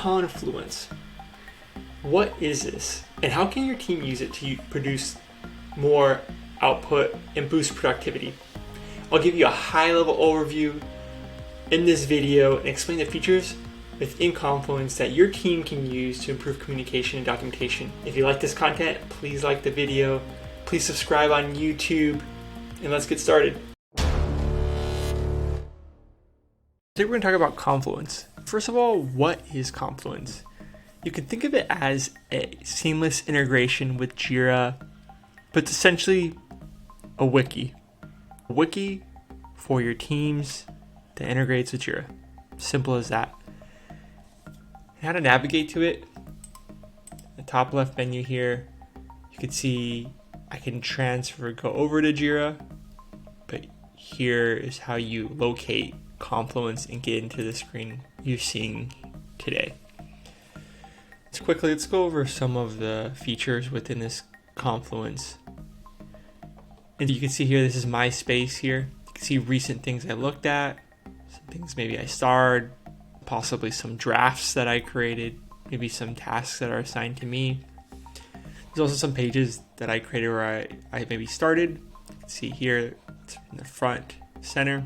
Confluence. What is this? And how can your team use it to produce more output and boost productivity? I'll give you a high-level overview in this video and explain the features within Confluence that your team can use to improve communication and documentation. If you like this content, please like the video, please subscribe on YouTube, and let's get started. Today we're going to talk about Confluence. First of all, what is Confluence? You can think of it as a seamless integration with Jira, but it's essentially a wiki. A wiki for your teams that integrates with Jira. Simple as that. How to navigate to it, the top left menu here, you can see I can go over to Jira, but here is how you locate Confluence and get into the screen you're seeing today. Let's go over some of the features within this Confluence. And you can see here, this is my space here. You can see recent things I looked at, some things maybe I starred, possibly some drafts that I created, maybe some tasks that are assigned to me. There's also some pages that I created where I maybe started. You can see here, it's in the front center.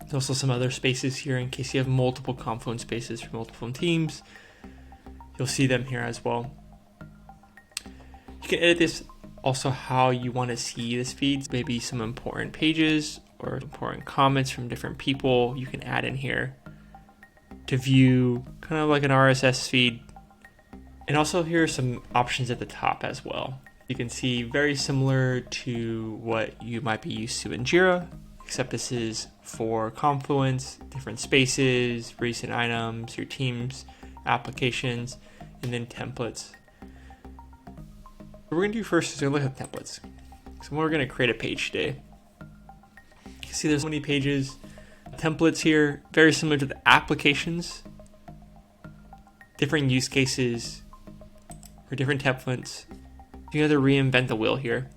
There's also some other spaces here in case you have multiple Confluence spaces for multiple teams. You'll see them here as well. You can edit this also how you want to see this feed. Maybe some important pages or important comments from different people you can add in here to view, kind of like an RSS feed. And also here are some options at the top as well. You can see very similar to what you might be used to in Jira, except this is for Confluence, different spaces, recent items, your teams, applications, and then templates. What we're going to do first is we're going to look at templates. So we're going to create a page today. You can see there's so many pages. Templates here, very similar to the applications. Different use cases for different templates. You have to reinvent the wheel here.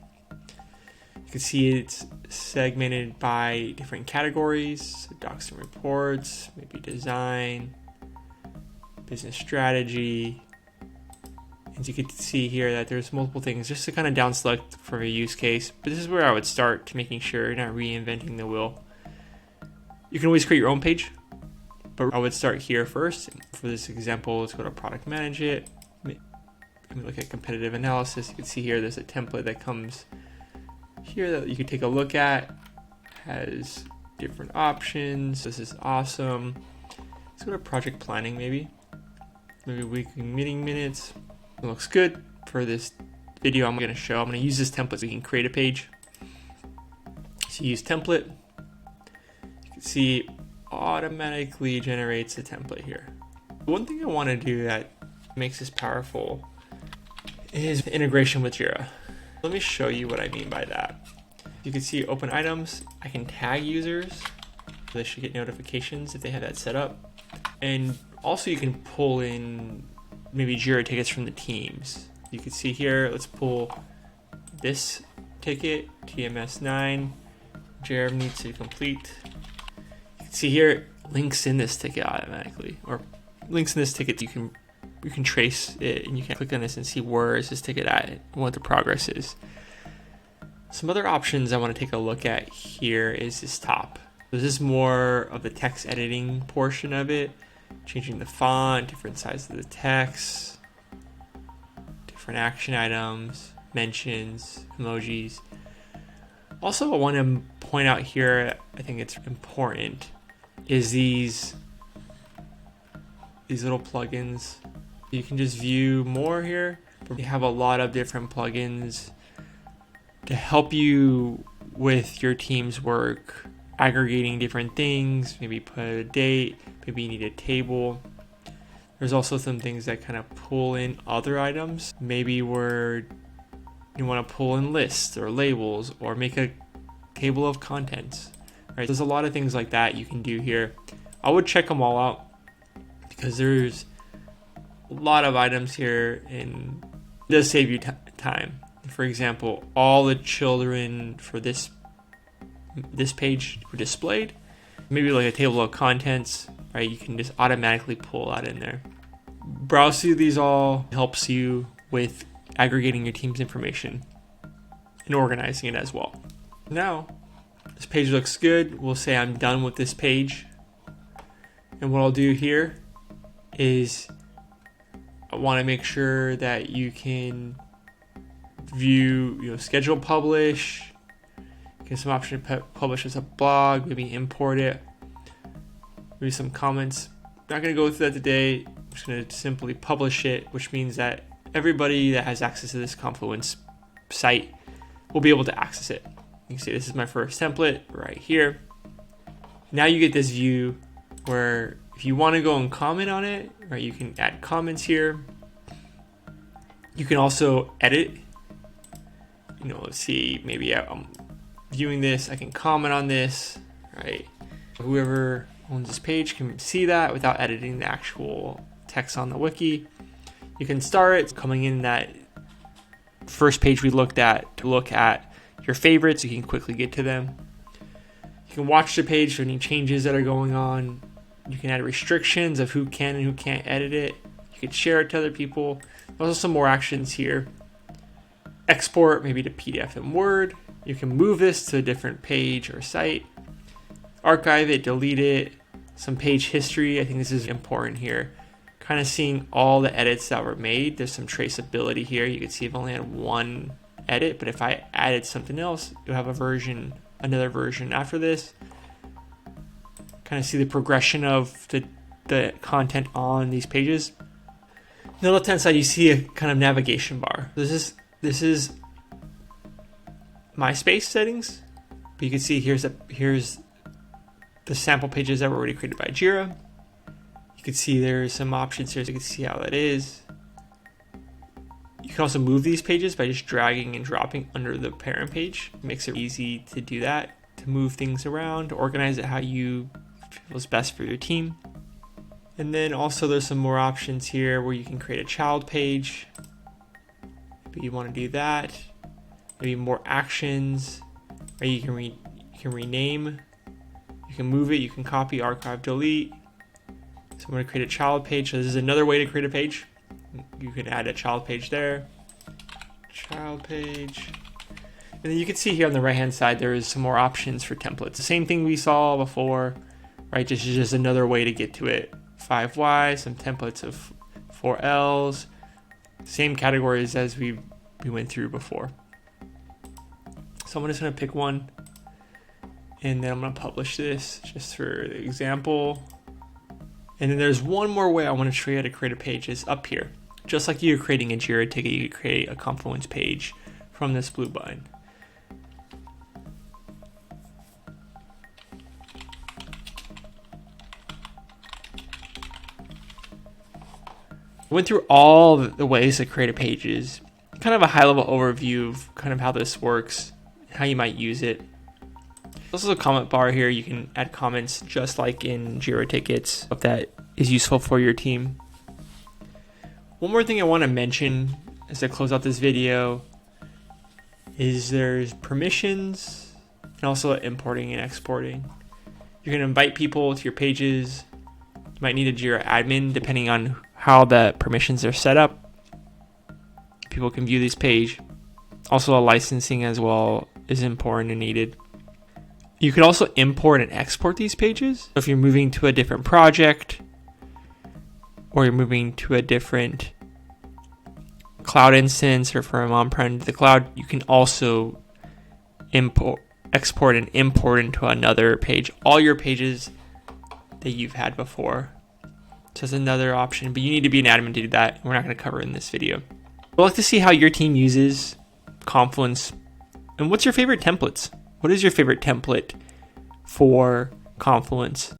You can see it's segmented by different categories, so docs and reports, maybe design, business strategy. As you can see here that there's multiple things just to kind of down select for a use case, but this is where I would start to making sure you're not reinventing the wheel. You can always create your own page, but I would start here first. For this example, let's go to product manage it. Let me look at competitive analysis. You can see here there's a template that comes here that you can take a look at. Has different options. This is awesome. Let's go to project planning maybe weekly meeting minutes. It looks good. For this video I'm going to use this template so you can create a page. So use template. You can see automatically generates a template here. One thing I want to do that makes this powerful is the integration with Jira. Let me show you what I mean by that. You can see open items. I can tag users. They should get notifications if they have that set up. And also you can pull in maybe Jira tickets from the teams. You can see here, let's pull this ticket, TMS 9, Jira needs to complete. You can see here, links in this ticket automatically, or links in this ticket, you can trace it and you can click on this and see where is this ticket at and what the progress is. Some other options I want to take a look at here is this top. This is more of the text editing portion of it, changing the font, different sizes of the text, different action items, mentions, emojis. Also, I want to point out here, I think it's important, is these little plugins. You can just view more here. We have a lot of different plugins to help you with your team's work, aggregating different things, maybe put a date, maybe you need a table. There's also some things that kind of pull in other items, maybe where you want to pull in lists or labels or make a table of contents, right? There's a lot of things like that you can do here. I would check them all out because there's a lot of items here and it does save you time. For example, all the children for this page were displayed. Maybe like a table of contents, right? You can just automatically pull that in there. browse through these all helps you with aggregating your team's information and organizing it as well. Now, this page looks good. We'll say I'm done with this page. And what I'll do here is I want to make sure that you can view, schedule, publish, get some option to publish as a blog, maybe import it, maybe some comments. Not going to go through that today. I'm just going to simply publish it, which means that everybody that has access to this Confluence site will be able to access it. You can see this is my first template right here. Now you get this view where if you want to go and comment on it, right, you can add comments here. You can also edit. Let's see, maybe I'm viewing this, I can comment on this, right? Whoever owns this page can see that without editing the actual text on the wiki. You can start it coming in that first page we looked at to look at your favorites. You can quickly get to them. You can watch the page for any changes that are going on. You can add restrictions of who can and who can't edit it. You can share it to other people. There's also some more actions here. Export maybe to PDF and Word. You can move this to a different page or site. Archive it, delete it. Some page history. I think this is important here. Kind of seeing all the edits that were made. There's some traceability here. You can see I've only had one edit, but if I added something else, you'll have another version after this. Kind of see the progression of the content on these pages. On the left-hand side, you see a kind of navigation bar. This is MySpace settings, but you can see here's the sample pages that were already created by Jira. You can see there's some options here, so you can see how that is. You can also move these pages by just dragging and dropping under the parent page. It makes it easy to do that, to move things around, to organize it how you feel is best for your team. And then also there's some more options here where you can create a child page. Maybe you want to do that. Maybe more actions. Or you can rename. You can move it. You can copy, archive, delete. So I'm going to create a child page. So this is another way to create a page. You can add a child page there. Child page. And then you can see here on the right hand side there is some more options for templates. The same thing we saw before, right? This is just another way to get to it. 5Y, some templates of 4Ls, same categories as we went through before. So I'm just going to pick one, and then I'm going to publish this just for the example. And then there's one more way I want to show you how to create a page is up here. Just like you're creating a Jira ticket, you could create a Confluence page from this blue button. Went through all the ways to create a pages, kind of a high-level overview of kind of how this works, how you might use it. There's also a comment bar here. You can add comments just like in Jira tickets if that is useful for your team. One more thing I want to mention as I close out this video is there's permissions and also importing and exporting. You're going to invite people to your pages. You might need a Jira admin depending on how the permissions are set up. People can view this page. Also, a licensing as well is important and needed. You could also import and export these pages. If you're moving to a different project or you're moving to a different cloud instance or from on-prem to the cloud, you can also export and import into another page all your pages that you've had before. So that's another option, but you need to be an admin to do that. We're not going to cover it in this video. We'd like to see how your team uses Confluence and what's your favorite templates? What is your favorite template for Confluence?